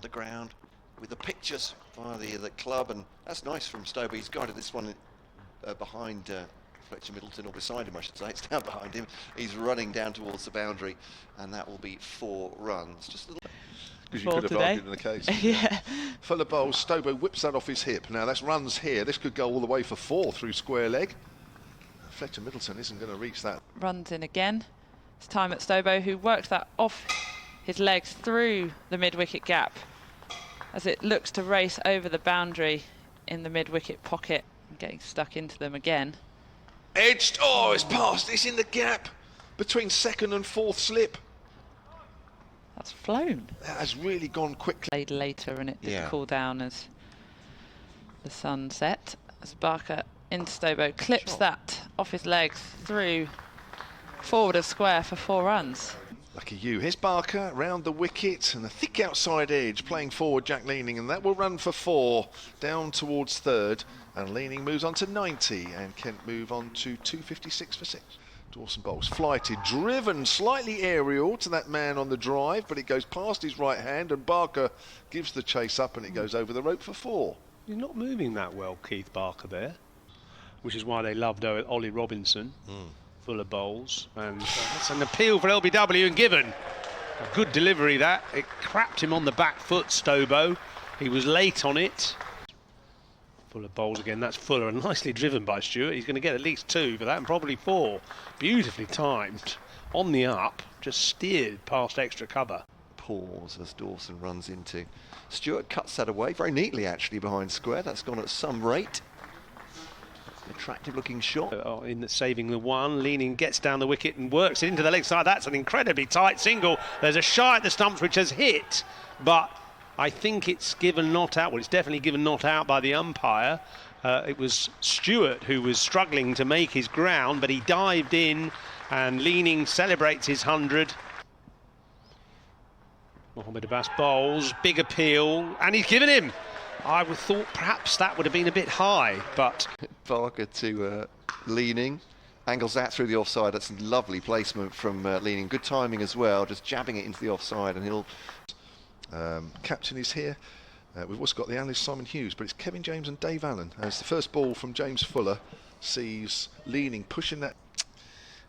underground with the pictures via the club, and that's nice from Stober. He's guided this one behind Fletcher Middleton, or beside him I should say. It's down behind him. He's running down towards the boundary, and that will be 4 runs. Just a little. Because you could have argued in the case. Yeah. Fuller bowls, Stobo whips that off his hip. Now that's runs here. This could go all the way for 4 through square leg. Fletcher Middleton isn't going to reach that. Runs in again. It's time at Stobo, who worked that off his legs through the mid-wicket gap as it looks to race over the boundary in the mid-wicket pocket, getting stuck into them again. Edged. Oh, it's past. It's in the gap between 2nd and 4th slip. That's flown. That has really gone quickly. Played later, and it did cool down as the sun set. As Barker into Stobo clips that off his legs through forward of square for 4 runs. Lucky you. Here's Barker round the wicket and a thick outside edge playing forward Jack Leaning, and that will run for 4 down towards 3rd, and Leaning moves on to 90 and Kent move on to 256 for 6. Dawson bowls flighted, driven slightly aerial to that man on the drive, but it goes past his right hand, and Barker gives the chase up and it goes over the rope for 4. You're not moving that well, Keith Barker, there, which is why they loved Ollie Robinson. Fuller bowls, and that's an appeal for LBW and given. A good delivery that. It crapped him on the back foot, Stobo. He was late on it. Fuller bowls again, that's Fuller, and nicely driven by Stewart. He's going to get at least 2 for that, and probably 4. Beautifully timed. On the up, just steered past extra cover. Pause as Dawson runs into. Stewart cuts that away very neatly actually behind square. That's gone at some rate. Attractive looking shot. In saving the 1, Leaning gets down the wicket and works it into the leg side. That's an incredibly tight single. There's a shy at the stumps which has hit, but I think it's given not out. Well, it's definitely given not out by the umpire. It was Stewart who was struggling to make his ground, but he dived in, and Leaning celebrates his 100. Mohammed Abbas bowls, big appeal, and he's given him. I would thought perhaps that would have been a bit high, but Barker to Leaning, angles that through the offside. That's a lovely placement from Leaning. Good timing as well, just jabbing it into the offside, and he'll. Captain is here. We've also got the analyst Simon Hughes, but it's Kevin James and Dave Allen as the first ball from James Fuller sees Leaning pushing that.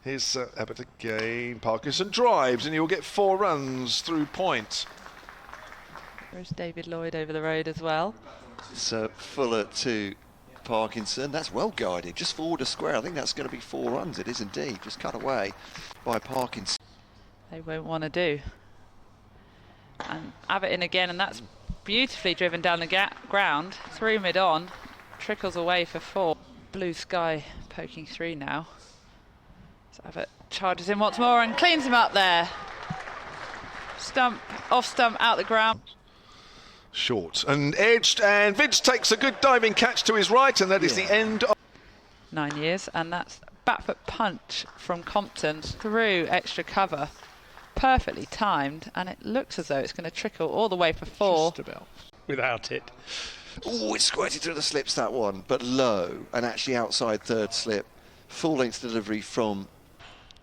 Here's Abbott again. Parkinson drives, and he'll get 4 runs through point. There's David Lloyd over the road as well. So Fuller to Parkinson. That's well guided, just forward a square. I think that's going to be 4 runs. It is indeed. Just cut away by Parkinson. They won't want to do. And Abbott in again, and that's beautifully driven down the ground through mid-on. Trickles away for 4. Blue sky poking through now. So Abbott charges in once more and cleans him up there. Stump, off stump, out the ground. Short and edged, and Vince takes a good diving catch to his right, and that is the end of 9 years, and that's back foot punch from Compton through extra cover. Perfectly timed, and it looks as though it's going to trickle all the way for 4. just about without it. Oh, it squirted through the slips, that one, but low, and actually outside 3rd slip. Full length delivery from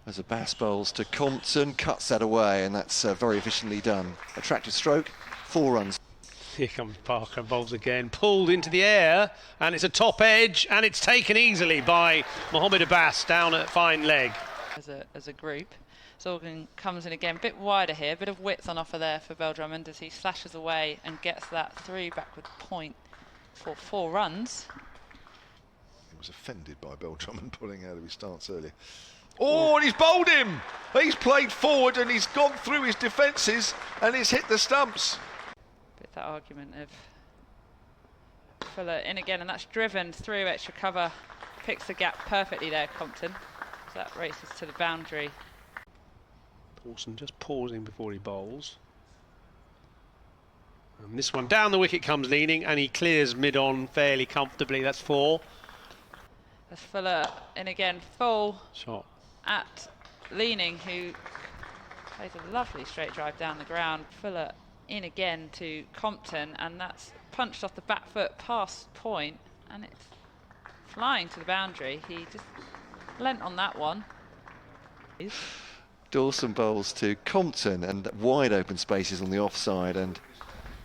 as a Bass bowls to Compton, cuts that away, and that's very efficiently done. Attractive stroke, 4 runs. Here comes Parker, bowls again, pulled into the air, and it's a top edge, and it's taken easily by Mohammed Abbas down at fine leg. As a group. Sorgan comes in again, a bit wider here, a bit of width on offer there for Bell Drummond as he slashes away and gets that through backward point for 4 runs. He was offended by Bell Drummond pulling out of his stance earlier. Oh, and he's bowled him! He's played forward and he's gone through his defences and he's hit the stumps. Bit that argument of Fuller in again, and that's driven through extra cover. Picks the gap perfectly there, Compton. So that races to the boundary. Dawson just pausing before he bowls. And this one down the wicket comes Leaning, and he clears mid-on fairly comfortably. That's 4. As Fuller in again, full Shot at Leaning, who plays a lovely straight drive down the ground. Fuller in again to Compton, and that's punched off the back foot past point, and it's flying to the boundary. He just lent on that one. Dawson bowls to Compton, and wide open spaces on the offside, and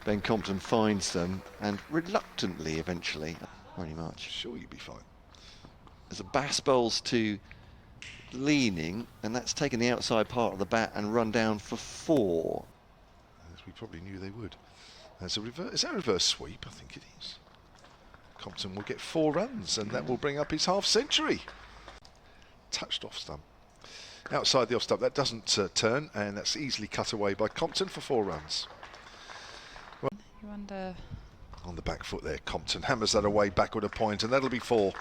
Ben Compton finds them, and reluctantly eventually, very much. Sure, you'll be fine. As a bass bowls to Leaning, and that's taken the outside part of the bat and run down for 4. As we probably knew they would. There's a reverse. Is that a reverse sweep? I think it is. Compton will get 4 runs, and that will bring up his half century. Touched off stump. Outside the off stump, that doesn't turn, and that's easily cut away by Compton for 4 runs. You wonder. On the back foot there, Compton hammers that away backward a point, and that'll be 4.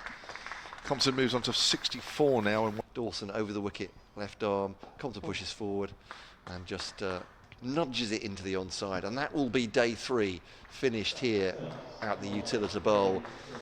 Compton moves on to 64 now. And Dawson over the wicket, left arm. Compton pushes forward and just nudges it into the onside, and that will be day 3 finished here at the Utilita Bowl.